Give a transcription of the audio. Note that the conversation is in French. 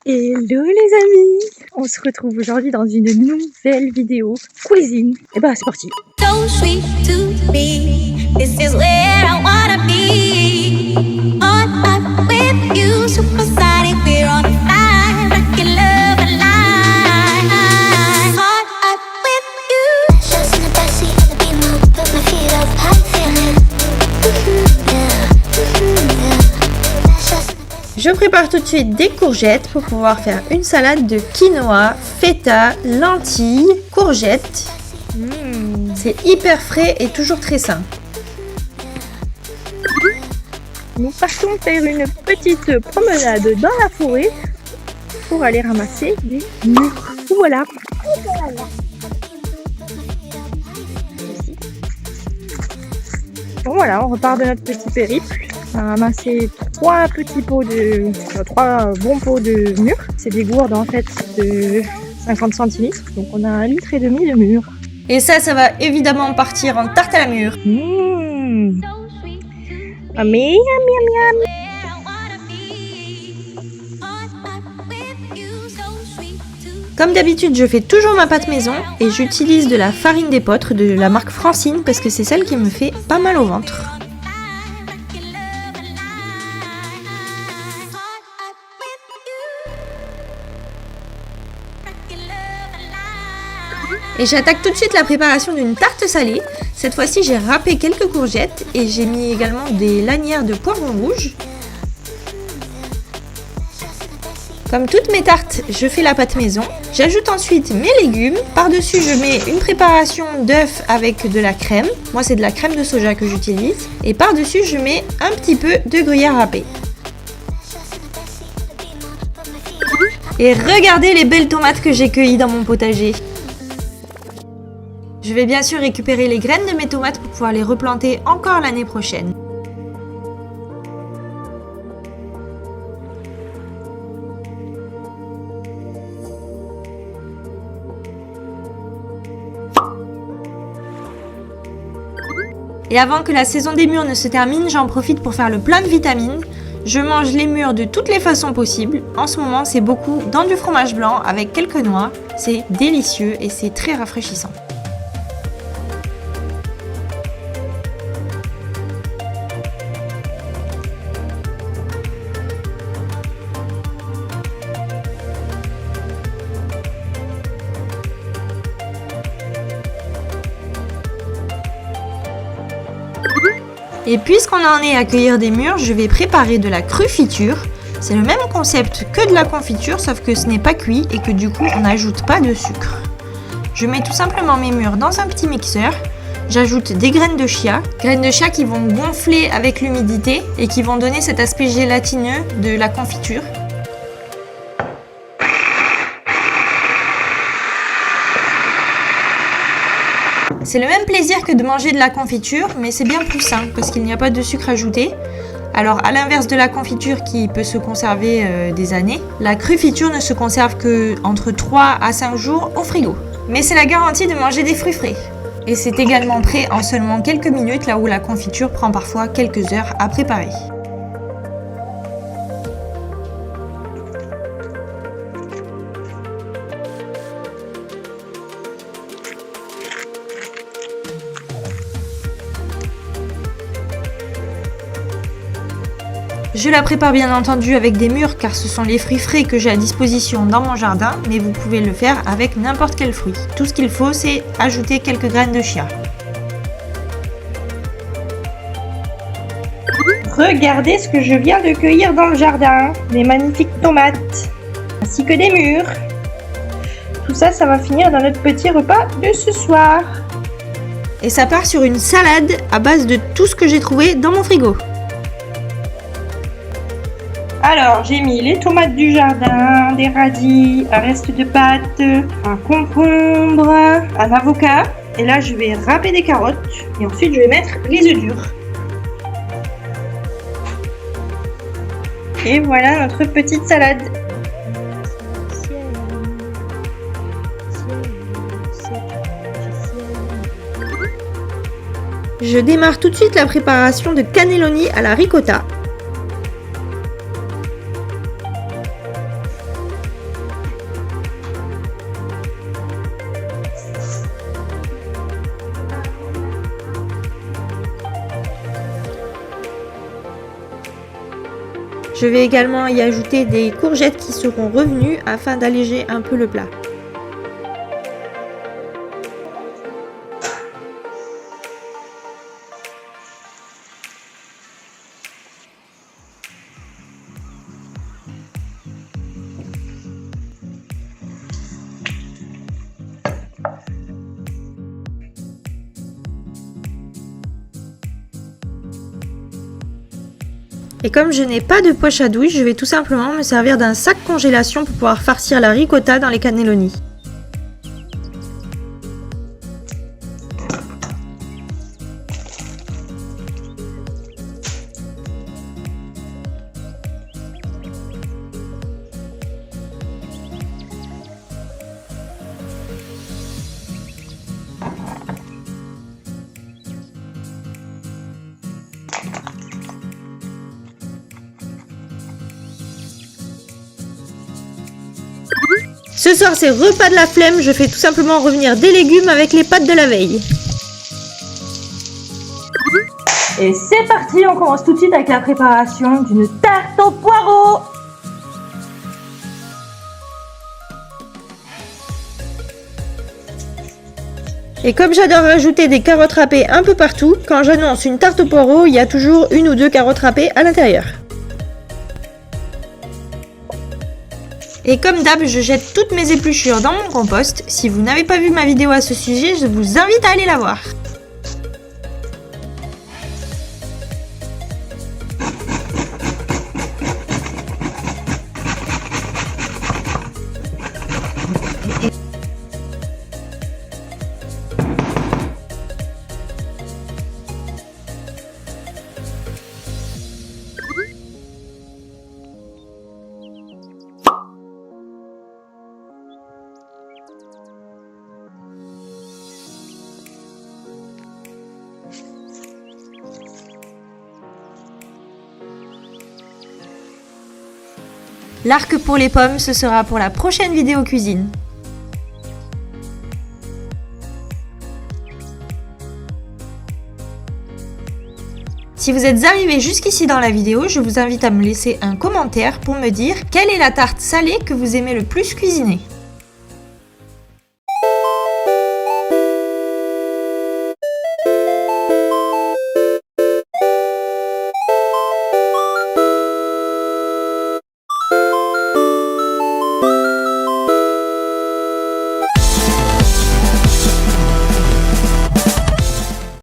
Hello les amis, on se retrouve aujourd'hui dans une nouvelle vidéo cuisine. Et bah c'est parti. So sweet to me, this is where I wanna be. On up with you, supersonic, we're on fire, rockin' love alive. On up with you. Shots in the backseat of the Beamer, put my feet up, I'm feeling. Je prépare tout de suite des courgettes pour pouvoir faire une salade de quinoa, feta, lentilles, courgettes. C'est hyper frais et toujours très sain. Nous partons faire une petite promenade dans la forêt pour aller ramasser des mûres. Voilà. Bon voilà, on repart de notre petit périple. On a ramassé trois bons pots de mûres. C'est des gourdes en fait de 50 centilitres. Donc on a 1,5 litre de mûres. Et ça va évidemment partir en tarte à la mûre. Yummy, yummy, yummy. Comme d'habitude, je fais toujours ma pâte maison et j'utilise de la farine d'épeautre de la marque Francine parce que c'est celle qui me fait pas mal au ventre. Et j'attaque tout de suite la préparation d'une tarte salée. Cette fois-ci, j'ai râpé quelques courgettes et j'ai mis également des lanières de poivrons rouges. Comme toutes mes tartes, je fais la pâte maison. J'ajoute ensuite mes légumes. Par-dessus, je mets une préparation d'œufs avec de la crème. Moi, c'est de la crème de soja que j'utilise. Et par-dessus, je mets un petit peu de gruyère râpée. Et regardez les belles tomates que j'ai cueillies dans mon potager. Je vais bien sûr récupérer les graines de mes tomates pour pouvoir les replanter encore l'année prochaine. Et avant que la saison des mûres ne se termine, j'en profite pour faire le plein de vitamines. Je mange les mûres de toutes les façons possibles. En ce moment, c'est beaucoup dans du fromage blanc avec quelques noix. C'est délicieux et c'est très rafraîchissant. Et puisqu'on en est à cueillir des mûres, je vais préparer de la crufiture. C'est le même concept que de la confiture, sauf que ce n'est pas cuit et que du coup on n'ajoute pas de sucre. Je mets tout simplement mes mûres dans un petit mixeur. J'ajoute des graines de chia qui vont gonfler avec l'humidité et qui vont donner cet aspect gélatineux de la confiture. C'est le même plaisir que de manger de la confiture, mais c'est bien plus sain parce qu'il n'y a pas de sucre ajouté. Alors à l'inverse de la confiture qui peut se conserver des années, la crufiture ne se conserve que entre 3 à 5 jours au frigo. Mais c'est la garantie de manger des fruits frais. Et c'est également prêt en seulement quelques minutes, là où la confiture prend parfois quelques heures à préparer. Je la prépare bien entendu avec des mûres car ce sont les fruits frais que j'ai à disposition dans mon jardin, mais vous pouvez le faire avec n'importe quel fruit. Tout ce qu'il faut, c'est ajouter quelques graines de chia. Regardez ce que je viens de cueillir dans le jardin. Des magnifiques tomates, ainsi que des mûres. Tout ça, ça va finir dans notre petit repas de ce soir. Et ça part sur une salade à base de tout ce que j'ai trouvé dans mon frigo. Alors, j'ai mis les tomates du jardin, des radis, un reste de pâte, un concombre, un avocat. Et là, je vais râper des carottes. Et ensuite, je vais mettre les œufs durs. Et voilà notre petite salade. Je démarre tout de suite la préparation de cannelloni à la ricotta. Je vais également y ajouter des courgettes qui seront revenues afin d'alléger un peu le plat. Et comme je n'ai pas de poche à douille, je vais tout simplement me servir d'un sac congélation pour pouvoir farcir la ricotta dans les cannelloni. Ce soir c'est repas de la flemme, je fais tout simplement revenir des légumes avec les pâtes de la veille. Et c'est parti, on commence tout de suite avec la préparation d'une tarte aux poireaux. Et comme j'adore rajouter des carottes râpées un peu partout, quand j'annonce une tarte aux poireaux, il y a toujours 1 ou 2 carottes râpées à l'intérieur. Et comme d'hab, je jette toutes mes épluchures dans mon compost. Si vous n'avez pas vu ma vidéo à ce sujet, je vous invite à aller la voir. L'arc pour les pommes, ce sera pour la prochaine vidéo cuisine. Si vous êtes arrivé jusqu'ici dans la vidéo, je vous invite à me laisser un commentaire pour me dire quelle est la tarte salée que vous aimez le plus cuisiner.